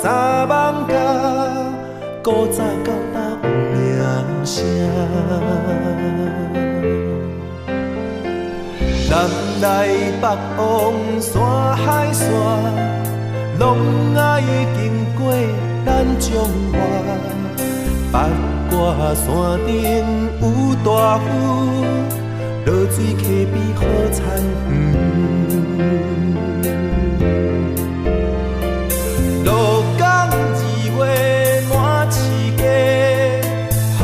三艋舺，古早到达有名声。南来北往山海线，拢爱经过咱中华。八卦山顶有大湖，落水溪边好田园。鹿港2月满市街，好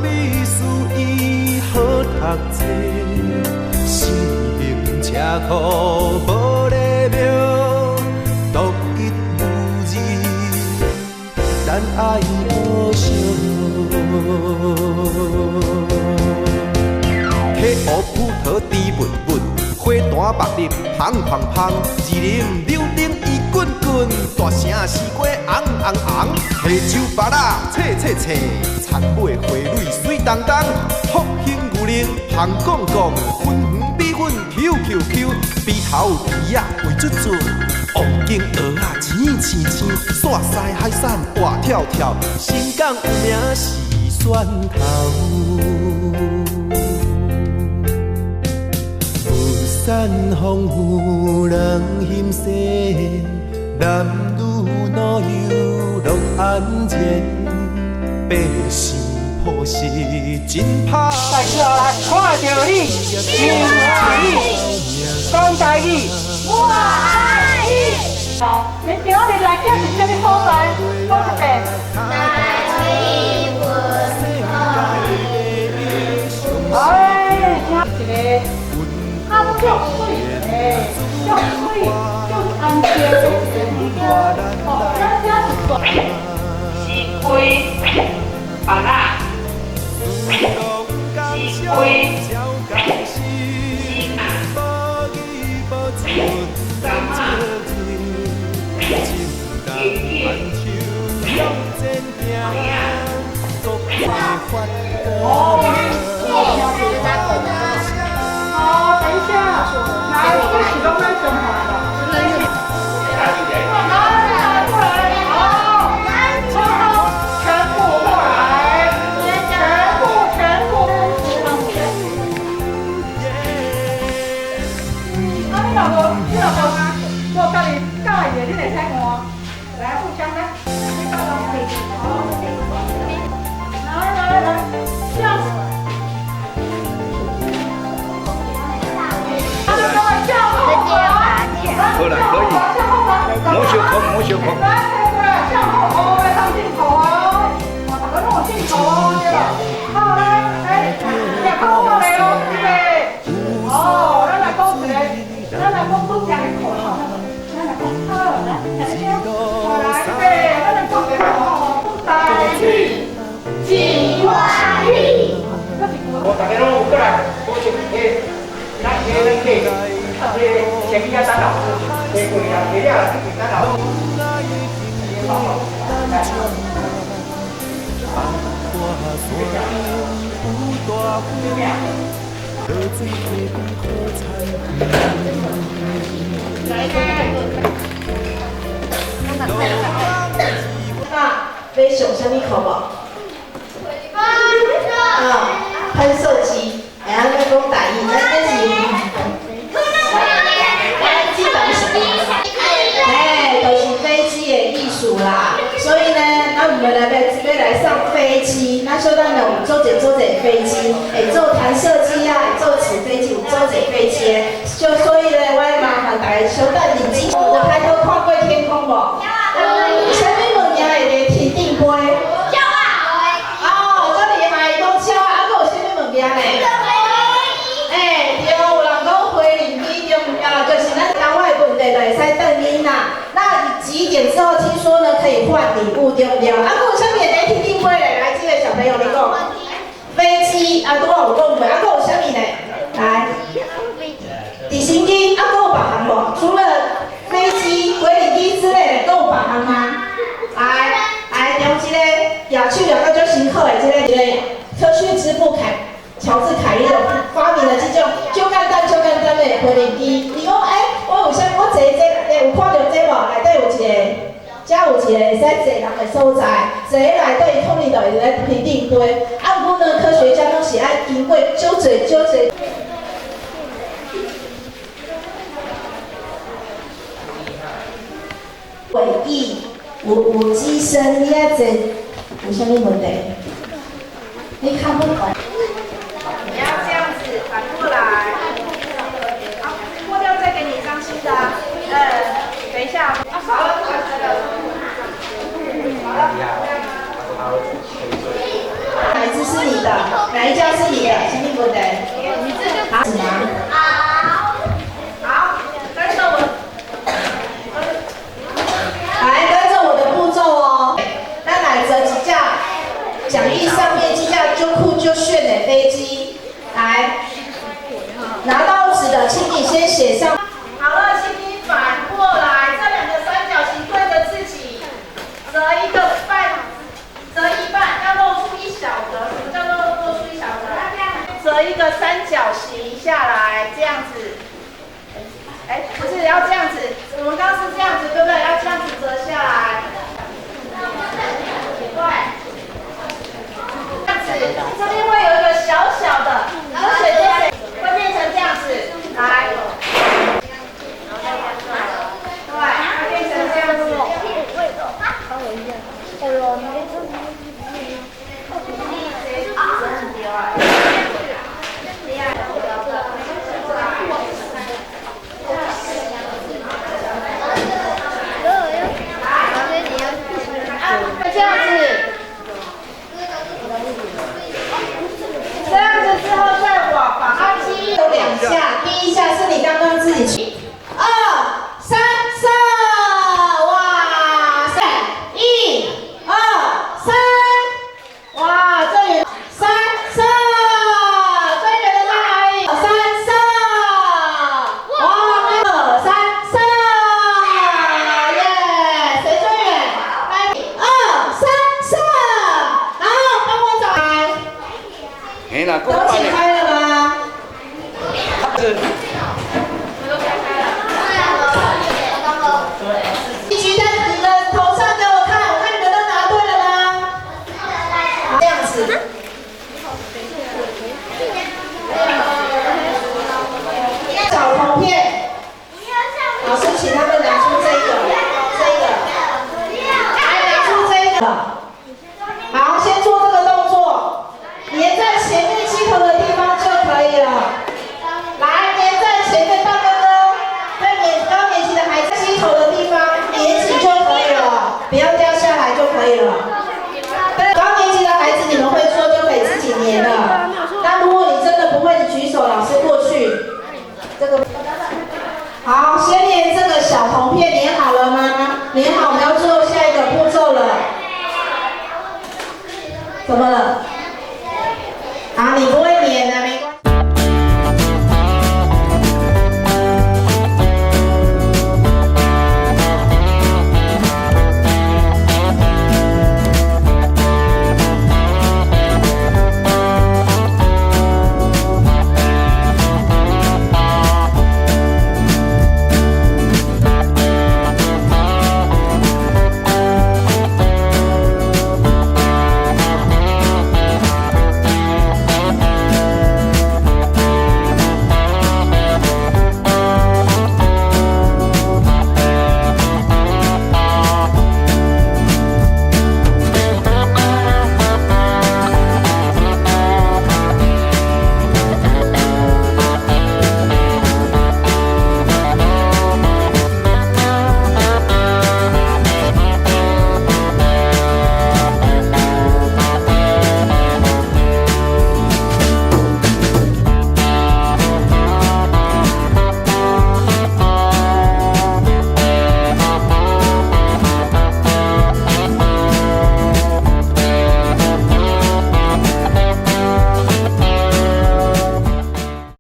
美事意好读册。车库无礼庙，独一无二，咱爱好相。溪湖葡萄甜蜜蜜，花坛白绿香香香，二林柳丁伊滚滚，大城四季红红红。溪洲芭乐脆脆脆，田尾花蕊水当当，福兴牛奶香讲讲，粉圆米粉 QQQ， 鼻头鱼仔肥准准，黄金蚵仔青青青，线西海产活跳跳，新港有名是蒜头。雾山风雨人心细，男女老幼乐安然，百姓朴实真歹。来起来，看到你，心爱你。讲台语，我爱你。好，你今日来这是什么所在？讲一遍。台语文化。哎，听一个，啊，足水，足水，足安全，哦，咱这是大。是龟，白啦。是龟。等一下，来，我们启动那什么？好了，可以，莫小空，莫小空。向后哦，要上镜头哦，大家拢有镜头哦，对吧？好来，要靠过来哦，预备。哦，咱来讲一个，咱来讲不讲的口号，咱来讲好，来，来，预备，咱来讲一个口号，台语，金华语。我大家拢有过来，我先诶，咱客。前面要当老师，结果呀，别呀，自己当老师。那要上什么科目？喷射机，会晓要讲台语，咱这是。就是飞机的艺术啦，所以呢，咱唔要来上飞机，咱小咱有做一飞机，会做弹射机啊，会做纸飞机，有做一飞机的，就所以呢，我麻烦大家小等认真。有抬头看过天空无？有啥物物件会咧天顶飞？鸟啊！哦，遮厉害，讲鸟啊，还佫有啥物物件呢？对，有人讲飞行机中就是咱台湾的问题，就会使等因啦。那几点之后听说呢可以换礼物，对不对？啊，还有啥物咧天顶飞咧？来，这个小朋友你讲，飞机啊，拄好有讲过，啊，还有啥物咧？来，直升机啊，还有别项无？除了飞机、轨理机之类的，还有别项吗？来，中一个亚手亚到最辛苦的这个科学之父乔治凯利发明了这种就简单的回力机。你讲，我有啥？我坐这有看到这无？内底有一个，遮有一个一个会使坐人的所在，坐内底统领就会来评定杯。啊，不过呢，科学家拢是爱经过少侪。会议有机生，你爱坐有啥物问题？你看不懂。